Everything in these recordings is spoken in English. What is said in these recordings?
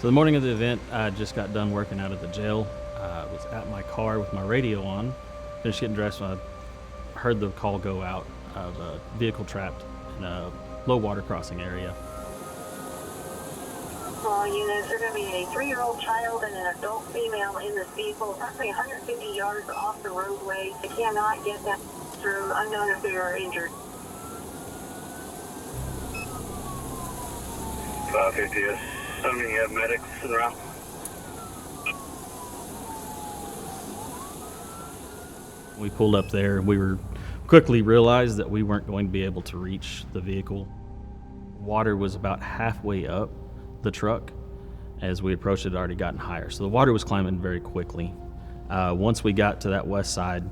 So the morning of the event, I just got done working out at the jail. I was at my car with my radio on, finished getting dressed when I heard the call go out of a vehicle trapped in a low water crossing area. All units, there's going to be a 3-year-old child and an adult female in this vehicle, approximately 150 yards off the roadway. They cannot get them through, unknown if they are injured. 550, yes. Assuming you have medics en route. We pulled up there. We were quickly realized that we weren't going to be able to reach the vehicle. Water was about halfway up the truck. As we approached it, had already gotten higher. So the water was climbing very quickly. Once we got to that west side,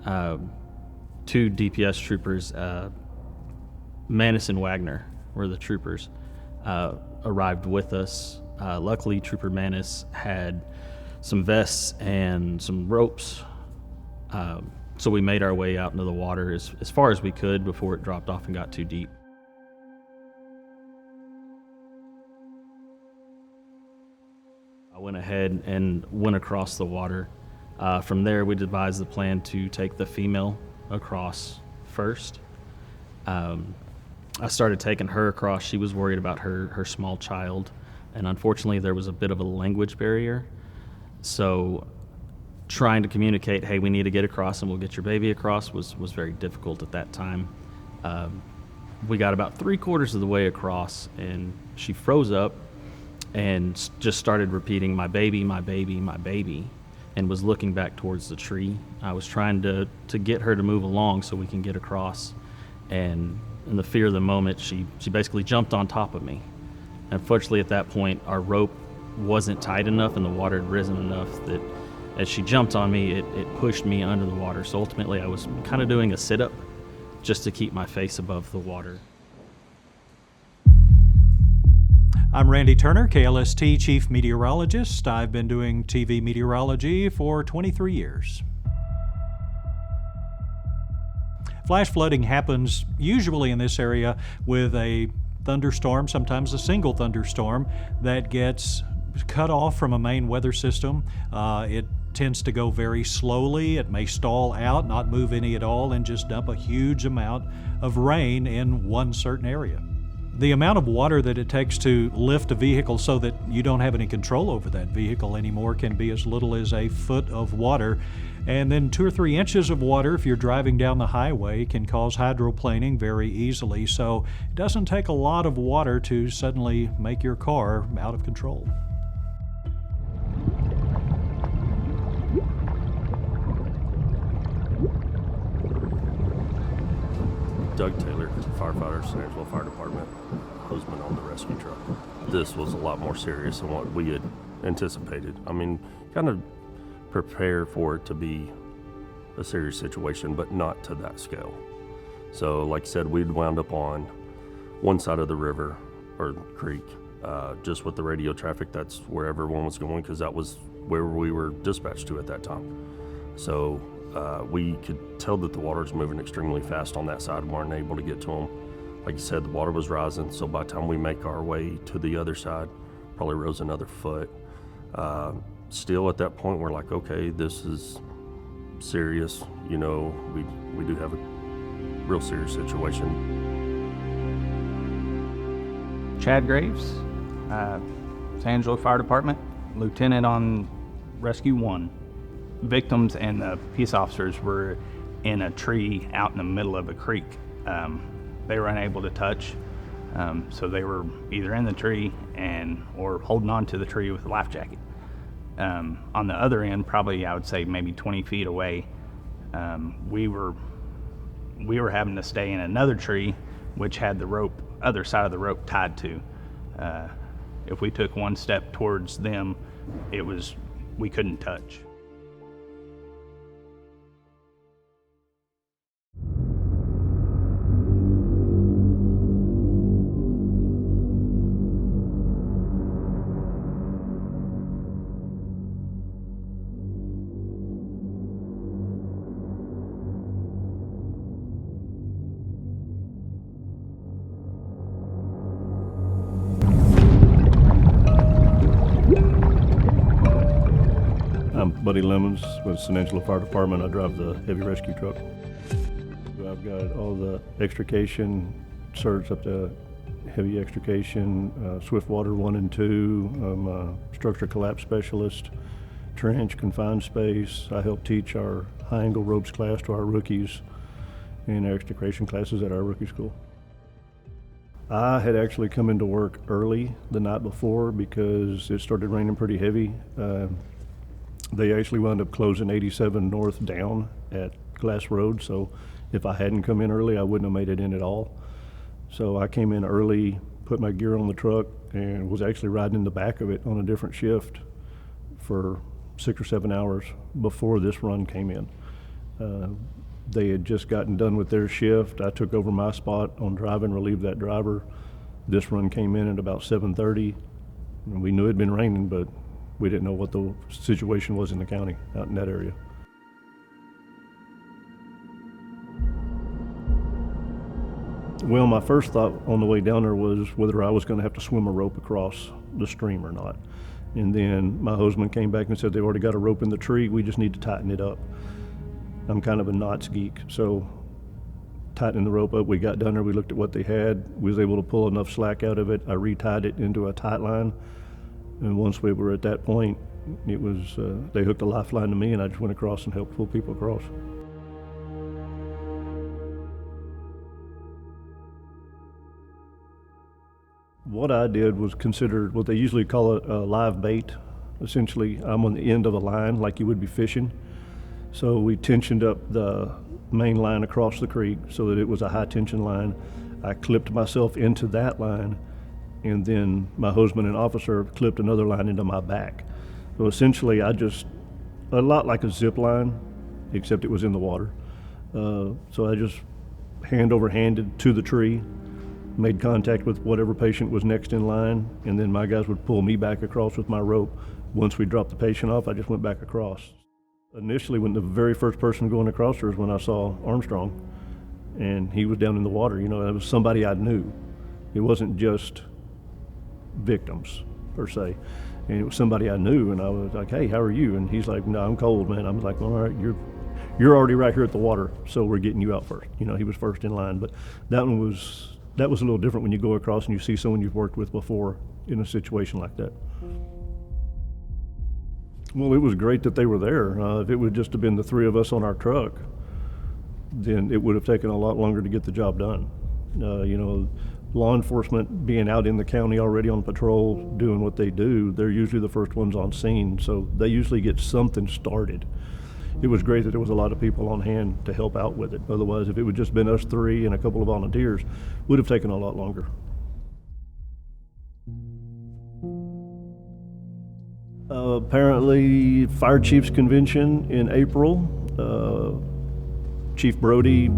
2 DPS troopers, Manis and Wagner were the troopers, arrived with us. Luckily, Trooper Manis had some vests and some ropes, so we made our way out into the water as far as we could before it dropped off and got too deep. I went ahead and went across the water. From there, we devised the plan to take the female across first. I started taking her across. She was worried about her small child, and unfortunately there was a bit of a language barrier. So trying to communicate, hey, we need to get across and we'll get your baby across was very difficult at that time. We got about 3/4 of the way across and she froze up and just started repeating, my baby, my baby, my baby, and was looking back towards the tree. I was trying to get her to move along so we can get across, and in the fear of the moment, she basically jumped on top of me. Unfortunately, at that point, our rope wasn't tight enough and the water had risen enough that as she jumped on me, it pushed me under the water. So ultimately, I was kind of doing a sit-up just to keep my face above the water. I'm Randy Turner, KLST Chief Meteorologist. I've been doing TV meteorology for 23 years. Flash flooding happens usually in this area with a thunderstorm, sometimes a single thunderstorm, that gets cut off from a main weather system. It tends to go very slowly. It may stall out, not move any at all, and just dump a huge amount of rain in one certain area. The amount of water that it takes to lift a vehicle so that you don't have any control over that vehicle anymore can be as little as a foot of water. And then 2 or 3 inches of water, if you're driving down the highway, can cause hydroplaning very easily. So it doesn't take a lot of water to suddenly make your car out of control. Doug Taylor, firefighter, Sandersville Fire Department, husband on the rescue truck. This was a lot more serious than what we had anticipated. I mean, kind of prepare for it to be a serious situation, but not to that scale. So like I said, we'd wound up on one side of the river or creek, just with the radio traffic. That's where everyone was going because that was where we were dispatched to at that time. So we could tell that the water was moving extremely fast on that side. We weren't able to get to them. Like you said, the water was rising, so by the time we make our way to the other side, probably rose another foot. Still at that point, we're like, okay, this is serious. You know, we do have a real serious situation. Chad Graves, Sandersville Fire Department, lieutenant on Rescue 1. Victims and the peace officers were in a tree out in the middle of a creek. They were unable to touch, so they were either in the tree or holding on to the tree with a life jacket. On the other end, probably I would say maybe 20 feet away, we were having to stay in another tree, which had the other side of the rope tied to. If we took one step towards them, we couldn't touch. I'm Buddy Lemons with San Angelo Fire Department. I drive the heavy rescue truck. I've got all the extrication certs up to heavy extrication, swift water 1 and 2. I'm a structure collapse specialist, trench, confined space. I help teach our high angle ropes class to our rookies and our extrication classes at our rookie school. I had actually come into work early the night before because it started raining pretty heavy. They actually wound up closing 87 North down at Glass Road, so if I hadn't come in early, I wouldn't have made it in at all. So I came in early, put my gear on the truck, and was actually riding in the back of it on a different shift for 6 or 7 hours before this run came in. They had just gotten done with their shift. I took over my spot on driving, relieved that driver. This run came in at about 7:30. And we knew it had been raining, but we didn't know what the situation was in the county out in that area. Well, my first thought on the way down there was whether I was going to have to swim a rope across the stream or not. And then my husband came back and said they've already got a rope in the tree, we just need to tighten it up. I'm kind of a knots geek, so tightening the rope up, we got down there, we looked at what they had, we was able to pull enough slack out of it. I retied it into a tight line, and once we were at that point, it was they hooked a lifeline to me, and I just went across and helped pull people across. What I did was considered what they usually call a live bait. Essentially, I'm on the end of a line like you would be fishing. So we tensioned up the main line across the creek so that it was a high tension line. I clipped myself into that line, and then my husband and officer clipped another line into my back. So essentially, I just, a lot like a zip line, except it was in the water. So I just hand over handed to the tree, made contact with whatever patient was next in line, and then my guys would pull me back across with my rope. Once we dropped the patient off, I just went back across. Initially, when the very first person going across there was when I saw Armstrong, and he was down in the water. You know, it was somebody I knew. It wasn't just victims, per se. And it was somebody I knew, and I was like, hey, how are you? And he's like, no, I'm cold, man. I was like, all right, you're already right here at the water, so we're getting you out first. You know, he was first in line, but that was a little different when you go across and you see someone you've worked with before in a situation like that. Well, it was great that they were there. If it would just have been the three of us on our truck, then it would have taken a lot longer to get the job done. You know, law enforcement being out in the county already on patrol, doing what they do, they're usually the first ones on scene, so they usually get something started. It was great that there was a lot of people on hand to help out with it. Otherwise, if it would just been us three and a couple of volunteers, it would have taken a lot longer. Apparently, Fire Chiefs Convention in April, Chief Brody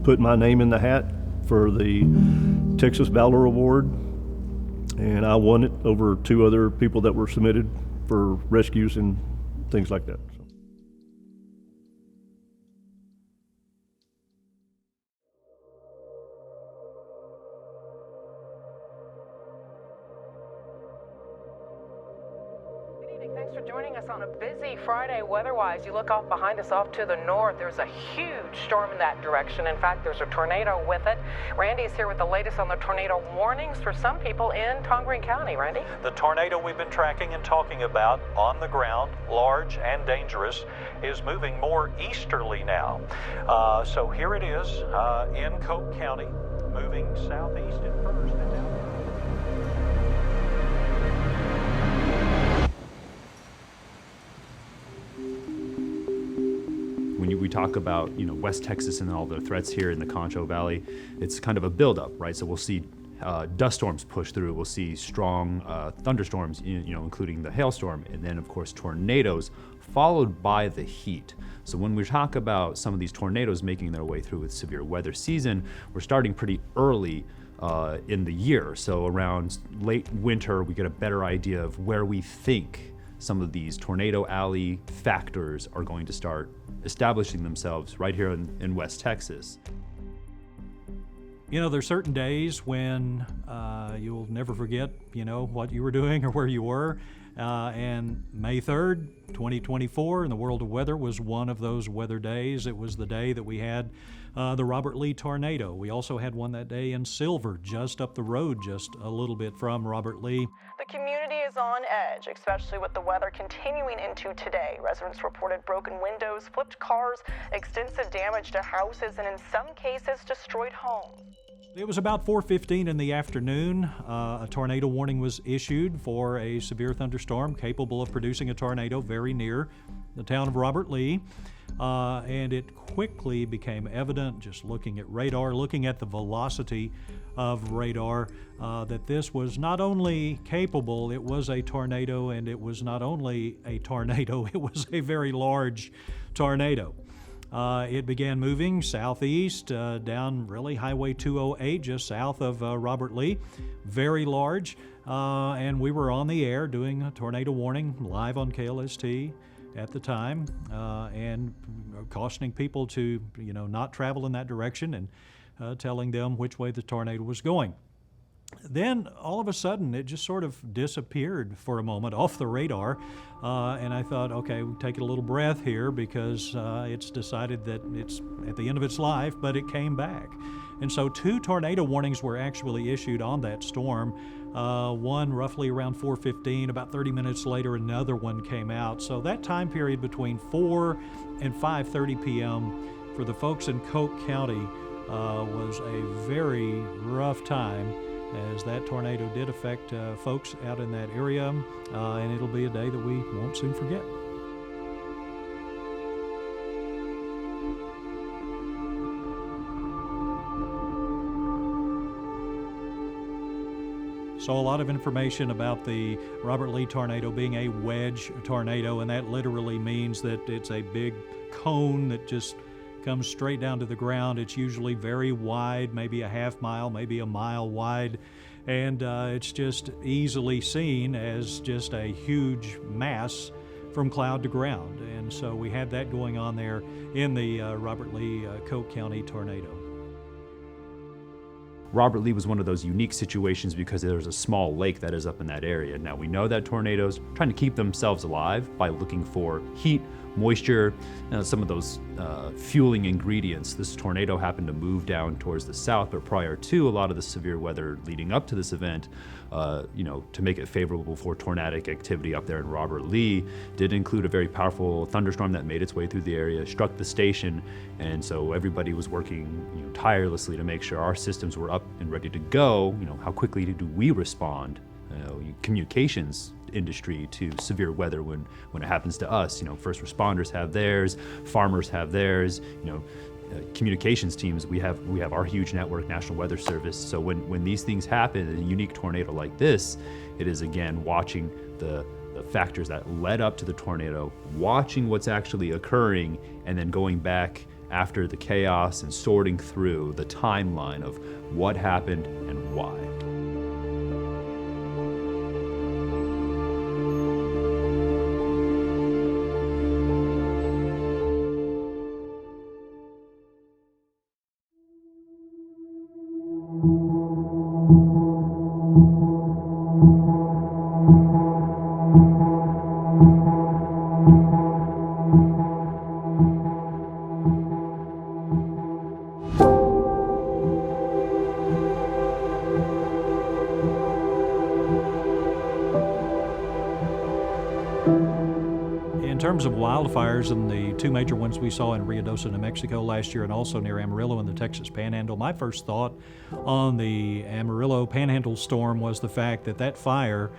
put my name in the hat for the Texas Valor Award, and I won it over 2 other people that were submitted for rescues and things like that. Thanks for joining us on a busy Friday weather-wise. You look off behind us off to the north. There's a huge storm in that direction. In fact, there's a tornado with it. Randy is here with the latest on the tornado warnings for some people in Congreve County. Randy? The tornado we've been tracking and talking about on the ground, large and dangerous, is moving more easterly now. So here it is in Coke County, moving southeast at first and down. When we talk about, West Texas and all the threats here in the Concho Valley, it's kind of a buildup, right? So we'll see dust storms push through. We'll see strong thunderstorms, including the hailstorm, and then of course tornadoes, followed by the heat. So when we talk about some of these tornadoes making their way through with severe weather season, we're starting pretty early in the year. So around late winter, we get a better idea of where we think some of these tornado alley factors are going to start establishing themselves right here in West Texas. There's certain days when you'll never forget, what you were doing or where you were. And May 3rd, 2024, in the world of weather, was one of those weather days. It was the day that we had the Robert Lee tornado. We also had one that day in Silver, just up the road, just a little bit from Robert Lee. The community is on edge, especially with the weather continuing into today. Residents reported broken windows, flipped cars, extensive damage to houses, and in some cases, destroyed homes. It was about 4:15 in the afternoon. A tornado warning was issued for a severe thunderstorm capable of producing a tornado very near the town of Robert Lee. And it quickly became evident, just looking at radar, looking at the velocity of radar, that this was not only capable, it was a tornado, and it was not only a tornado, it was a very large tornado. It began moving southeast down really Highway 208, just south of Robert Lee, very large, and we were on the air doing a tornado warning live on KLST at the time, and cautioning people to, not travel in that direction, and telling them which way the tornado was going. Then all of a sudden it just sort of disappeared for a moment off the radar, and I thought, okay, we'll take a little breath here because it's decided that it's at the end of its life, but it came back. And so 2 tornado warnings were actually issued on that storm. One roughly around 4:15, about 30 minutes later another one came out. So that time period between 4 and 5:30 p.m. for the folks in Coke County was a very rough time, as that tornado did affect folks out in that area, and it'll be a day that we won't soon forget. So a lot of information about the Robert Lee tornado being a wedge tornado, and that literally means that it's a big cone that just comes straight down to the ground. It's usually very wide, maybe a half mile, maybe a mile wide, and it's just easily seen as just a huge mass from cloud to ground. And so we had that going on there in the Robert Lee Coke County tornado. Robert Lee was one of those unique situations because there's a small lake that is up in that area. Now we know that tornadoes are trying to keep themselves alive by looking for heat, moisture, some of those fueling ingredients. This tornado happened to move down towards the south, but prior to a lot of the severe weather leading up to this event, to make it favorable for tornadic activity up there in Robert Lee, did include a very powerful thunderstorm that made its way through the area, struck the station, and so everybody was working tirelessly to make sure our systems were up and ready to go. How quickly do we respond? Communications industry to severe weather when it happens to us. First responders have theirs, farmers have theirs. Communications teams, we have our huge network, National Weather Service. So when these things happen, a unique tornado like this, it is again watching the factors that led up to the tornado, watching what's actually occurring, and then going back after the chaos and sorting through the timeline of what happened and why. In terms of wildfires and the 2 major ones we saw in Ruidoso, New Mexico last year, and also near Amarillo in the Texas Panhandle, my first thought on the Amarillo Panhandle storm was the fact that fire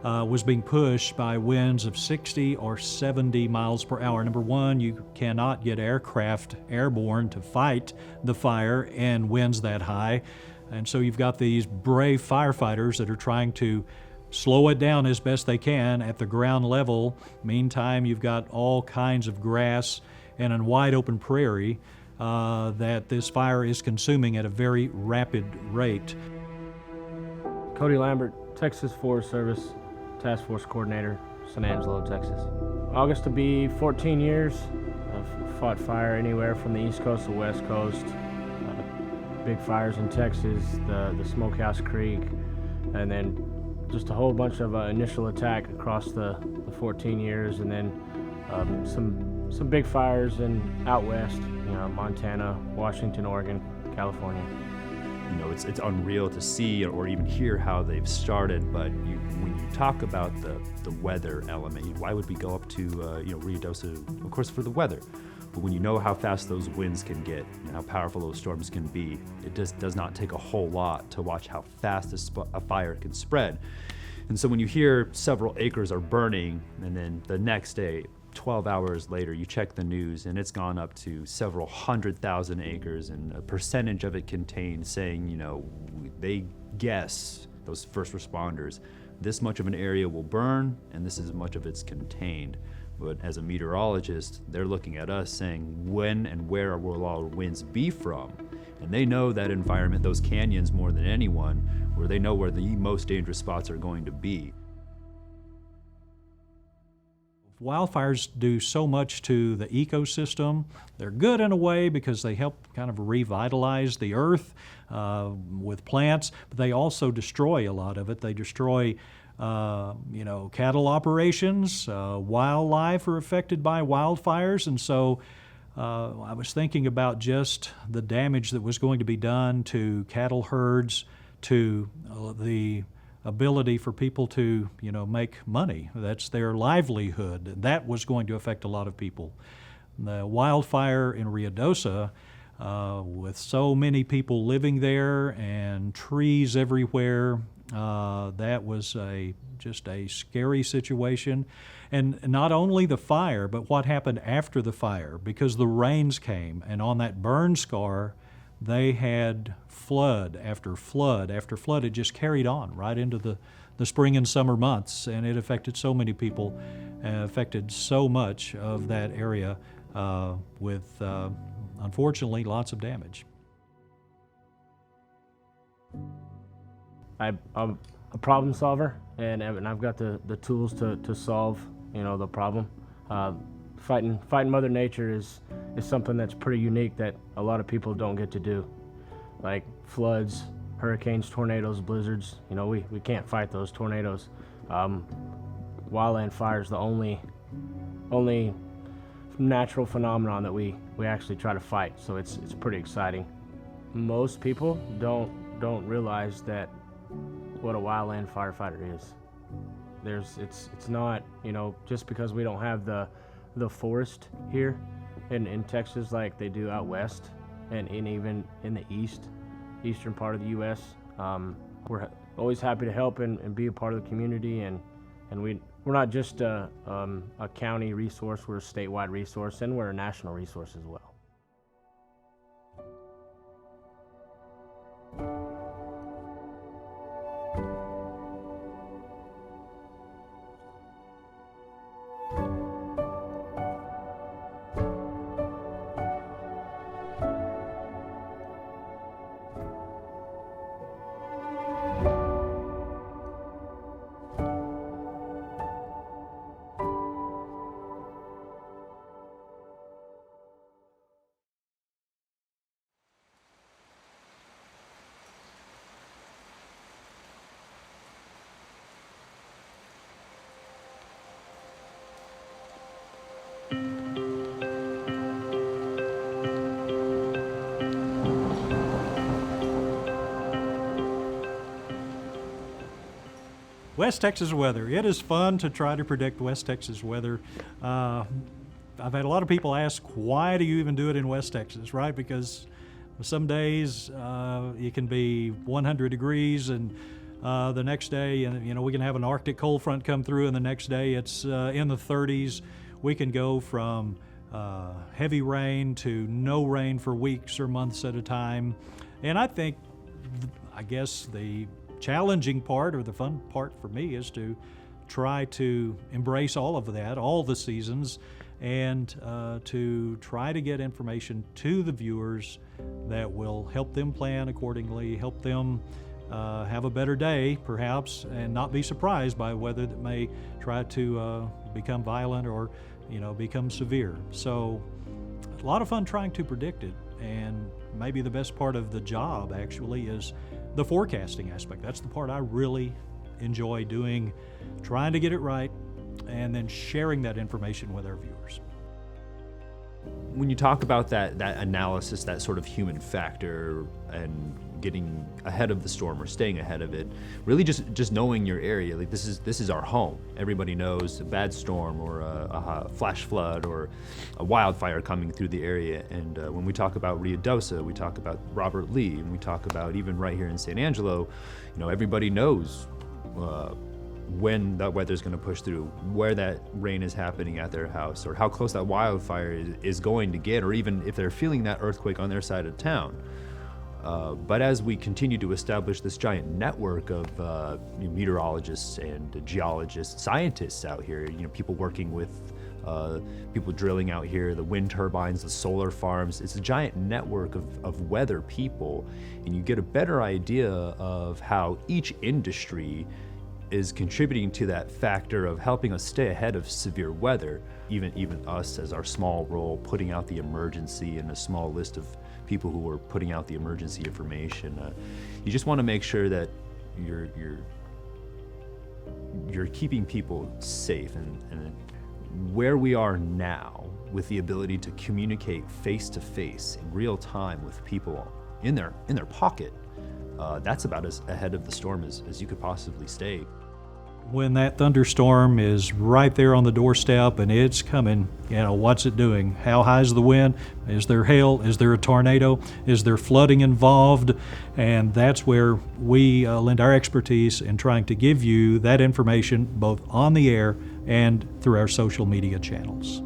was being pushed by winds of 60 or 70 miles per hour. Number one, you cannot get aircraft airborne to fight the fire in winds that high. And so you've got these brave firefighters that are trying to slow it down as best they can at the ground level. Meantime, you've got all kinds of grass and a wide open prairie that this fire is consuming at a very rapid rate. Cody Lambert, Texas Forest Service Task Force Coordinator, San Angelo, Texas. August to be 14 years. I've fought fire anywhere from the East Coast to West Coast. Big fires in Texas, the Smokehouse Creek, and then just a whole bunch of initial attack across the 14 years, and then some big fires out west, Montana, Washington, Oregon, California. It's unreal to see or even hear how they've started, but when you talk about the weather element, why would we go up to Ruidoso, of course, for the weather? But when you know how fast those winds can get and how powerful those storms can be, it just does not take a whole lot to watch how fast a fire can spread. And so when you hear several acres are burning, and then the next day, 12 hours later, you check the news and it's gone up to several 100,000 acres, and a percentage of it contained saying, they guess, those first responders, this much of an area will burn and this is much of it's contained. But as a meteorologist, they're looking at us saying, when and where will our winds be from? And they know that environment, those canyons more than anyone, where they know where the most dangerous spots are going to be. Wildfires do so much to the ecosystem. They're good in a way because they help kind of revitalize the earth with plants, but they also destroy a lot of it. They destroy cattle operations, wildlife are affected by wildfires, and so I was thinking about just the damage that was going to be done to cattle herds, to the ability for people to, make money. That's their livelihood. That was going to affect a lot of people. The wildfire in Ruidoso, with so many people living there and trees everywhere, that was just a scary situation. And not only the fire, but what happened after the fire, because the rains came, and on that burn scar, they had flood after flood after flood. It just carried on right into the spring and summer months, and it affected so many people, affected so much of that area with, unfortunately, lots of damage. I'm a problem solver, and I've got the tools to solve, the problem. Fighting Mother Nature is something that's pretty unique that a lot of people don't get to do. Like floods, hurricanes, tornadoes, blizzards, we can't fight those tornadoes. Wildland fire is the only natural phenomenon that we actually try to fight, so it's pretty exciting. Most people don't realize that what a wildland firefighter is. It's not, just because we don't have the forest here in Texas like they do out west and even in the eastern part of the U.S. We're always happy to help and be a part of the community, and we're not just a county resource, we're a statewide resource, and we're a national resource as well. West Texas weather. It is fun to try to predict West Texas weather. I've had a lot of people ask, why do you even do it in West Texas, right? Because some days it can be 100 degrees, and the next day, we can have an Arctic cold front come through, and the next day it's in the 30s. We can go from heavy rain to no rain for weeks or months at a time. And I think, I guess the challenging part, or the fun part for me, is to try to embrace all of that, all the seasons, and to try to get information to the viewers that will help them plan accordingly, help them have a better day, perhaps, and not be surprised by weather that may try to become violent or, become severe. So, a lot of fun trying to predict it, and maybe the best part of the job, actually, is the forecasting aspect. That's the part I really enjoy doing, trying to get it right, and then sharing that information with our viewers. When you talk about that analysis, that sort of human factor, and getting ahead of the storm or staying ahead of it, really just knowing your area. Like this is our home. Everybody knows a bad storm or a flash flood or a wildfire coming through the area. And when we talk about Ruidoso, we talk about Robert Lee, and we talk about even right here in San Angelo, everybody knows when that weather's going to push through, where that rain is happening at their house, or how close that wildfire is going to get, or even if they're feeling that earthquake on their side of town. But as we continue to establish this giant network of meteorologists and geologists, scientists out here, people working with people drilling out here, the wind turbines, the solar farms, it's a giant network of weather people, and you get a better idea of how each industry is contributing to that factor of helping us stay ahead of severe weather, even us as our small role putting out the emergency and a small list of people who are putting out the emergency information. You just want to make sure that you're keeping people safe, and where we are now with the ability to communicate face to face in real time with people in their pocket, that's about as ahead of the storm as you could possibly stay. When that thunderstorm is right there on the doorstep and it's coming, what's it doing? How high is the wind? Is there hail? Is there a tornado? Is there flooding involved? And that's where we lend our expertise in trying to give you that information both on the air and through our social media channels.